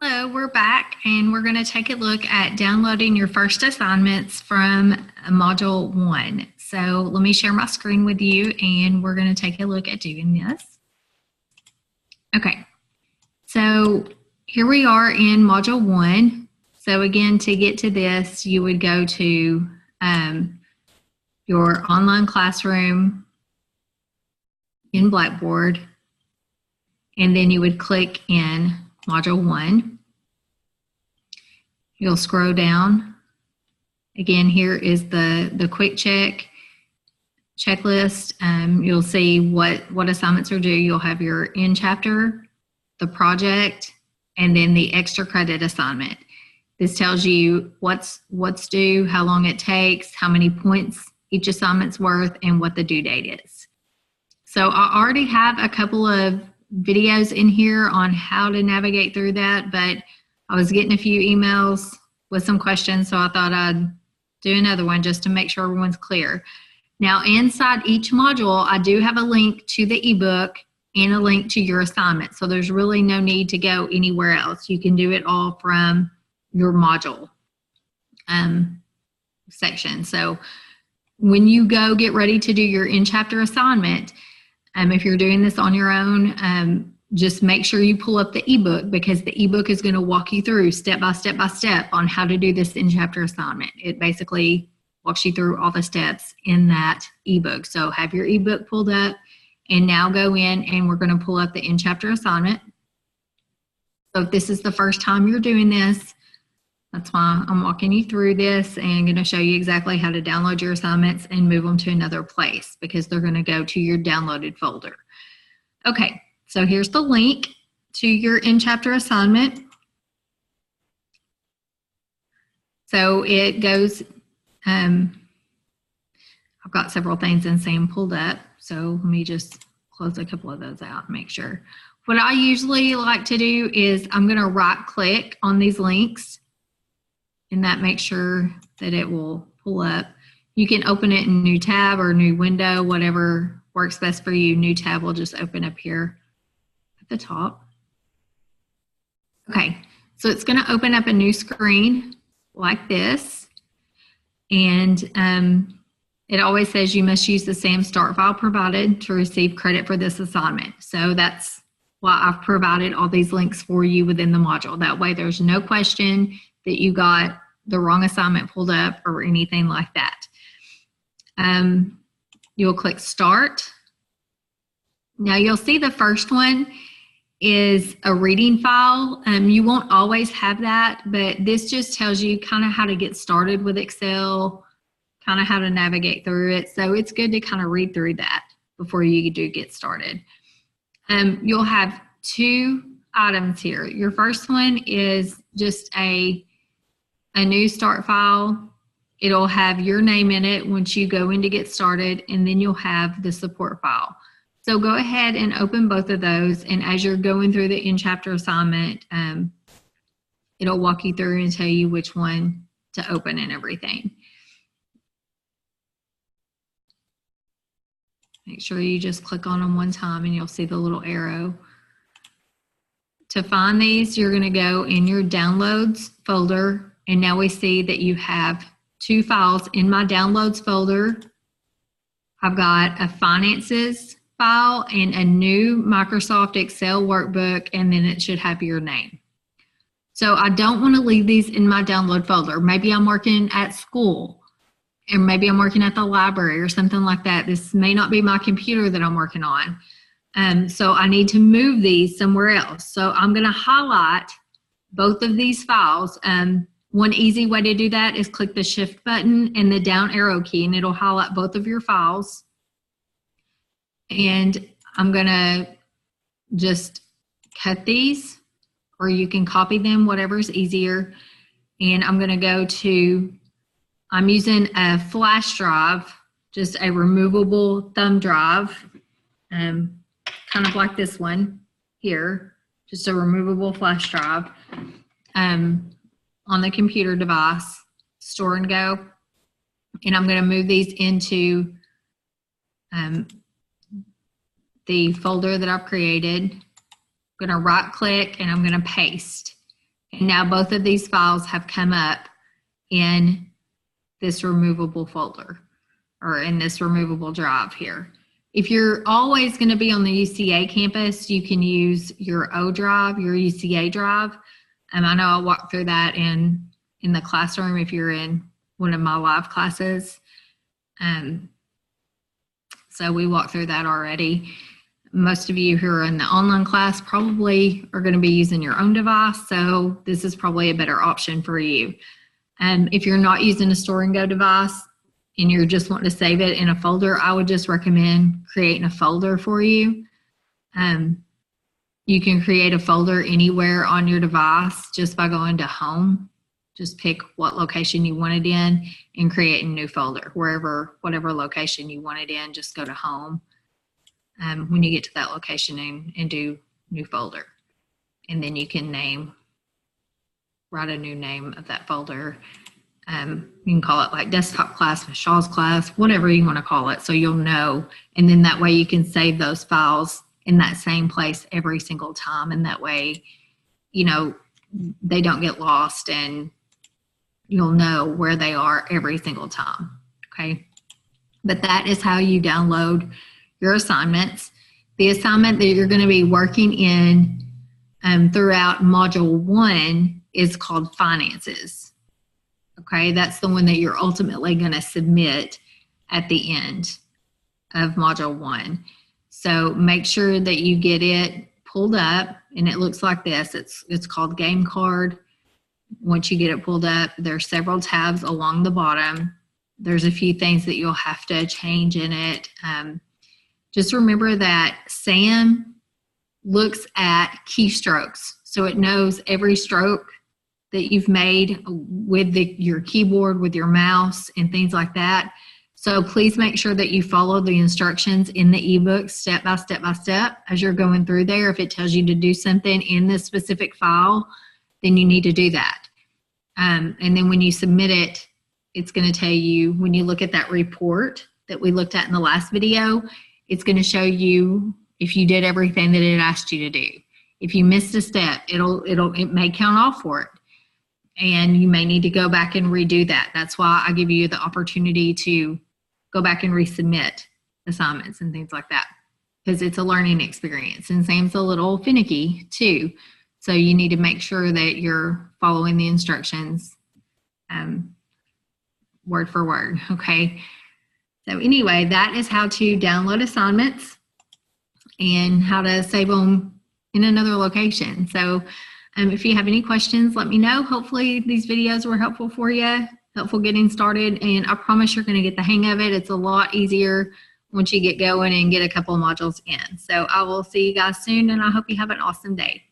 Hello, we're back and we're going to take a look at downloading your first assignments from Module 1. So let me share my screen with you and we're going to take a look at doing this. Okay, so here we are in Module 1. So again, to get to this, you would go to your online classroom in Blackboard, and then you would click in Module 1. You'll scroll down. Again, here is the quick checklist. You'll see what assignments are due. You'll have your in chapter, the project, and then the extra credit assignment. This tells you what's due, how long it takes, how many points each assignment's worth, and what the due date is. So I already have a couple of videos in here on how to navigate through that, but I was getting a few emails with some questions, so I thought I'd do another one just to make sure everyone's clear. Now, inside each module, I do have a link to the ebook and a link to your assignment, so there's really no need to go anywhere else. You can do it all from your module section. So when you go get ready to do your in-chapter assignment, if you're doing this on your own, just make sure you pull up the ebook, because the ebook is going to walk you through step by step by step on how to do this in-chapter assignment. It basically walks you through all the steps in that ebook. So have your ebook pulled up, and now go in and we're going to pull up the in-chapter assignment. So if this is the first time you're doing this, that's why I'm walking you through this and going to show you exactly how to download your assignments and move them to another place, because they're going to go to your downloaded folder. Okay, so here's the link to your in-chapter assignment. So it goes, I've got several things in SAM pulled up, so let me just close a couple of those out and make sure. What I usually like to do is I'm going to right click on these links, and that makes sure that it will pull up. You can open it in new tab or new window, whatever works best for you. New tab will just open up here at the top. Okay, so it's going to open up a new screen like this, and it always says you must use the SAM start file provided to receive credit for this assignment. So that's why I've provided all these links for you within the module. That way there's no question that you got the wrong assignment pulled up or anything like that. You'll click start. Now you'll see the first one is a reading file. You won't always have that, but this just tells you kind of how to get started with Excel, kind of how to navigate through it. So it's good to kind of read through that before you do get started. You'll have two items here. Your first one is just a new start file. It'll have your name in it once you go in to get started, and then you'll have the support file. So go ahead and open both of those, and as you're going through the in-chapter assignment, it'll walk you through and tell you which one to open and everything. Make sure you just click on them one time and you'll see the little arrow. To find these, you're going to go in your downloads folder, and now we see that you have two files in my downloads folder. I've got a finances file and a new Microsoft Excel workbook, and then it should have your name. So I don't want to leave these in my download folder. Maybe I'm working at school, and maybe I'm working at the library or something like that. This may not be my computer that I'm working on. So I need to move these somewhere else. So I'm going to highlight both of these files. One easy way to do that is click the shift button and the down arrow key, and it'll highlight both of your files. And I'm going to just cut these, or you can copy them, whatever's easier. And I'm going to go to, I'm using a flash drive, just a removable thumb drive, kind of like this one here, just a removable flash drive on the computer device, store and go. And I'm going to move these into the folder that I've created. I'm going to right click and I'm going to paste. And now both of these files have come up in this removable folder or in this removable drive here. If you're always going to be on the UCA campus, you can use your O drive, your UCA drive. I know I'll walk through that in the classroom if you're in one of my live classes. So we walked through that already. Most of you who are in the online class probably are going to be using your own device, so this is probably a better option for you. If you're not using a store and go device and you're just wanting to save it in a folder, I would just recommend creating a folder for you. You can create a folder anywhere on your device just by going to Home. Just pick what location you want it in and create a new folder. Whatever location you want it in, just go to Home when you get to that location and do New Folder. And then you can write a new name of that folder. You can call it like Desktop Class, Michelle's Class, whatever you want to call it, so you'll know. And then that way you can save those files in that same place every single time. And that way, you know, they don't get lost and you'll know where they are every single time, okay? But that is how you download your assignments. The assignment that you're going to be working in throughout Module 1 is called Finances, okay? That's the one that you're ultimately going to submit at the end of Module 1. So make sure that you get it pulled up, and it looks like this. It's called Game Card. Once you get it pulled up, there's several tabs along the bottom. There's a few things that you'll have to change in it. Just remember that SAM looks at keystrokes. So it knows every stroke that you've made with your keyboard, with your mouse, and things like that. So please make sure that you follow the instructions in the ebook step by step by step as you're going through there. If it tells you to do something in this specific file, then you need to do that. And then when you submit it, it's going to tell you, when you look at that report that we looked at in the last video, it's going to show you if you did everything that it asked you to do. If you missed a step, it may count off for it. And you may need to go back and redo that. That's why I give you the opportunity to go back and resubmit assignments and things like that, because it's a learning experience. And Sam's a little finicky too. So you need to make sure that you're following the instructions word for word, okay? So anyway, that is how to download assignments and how to save them in another location. So if you have any questions, let me know. Hopefully these videos were helpful for you, helpful getting started, and I promise you're gonna get the hang of it. It's a lot easier once you get going and get a couple of modules in. So I will see you guys soon, and I hope you have an awesome day.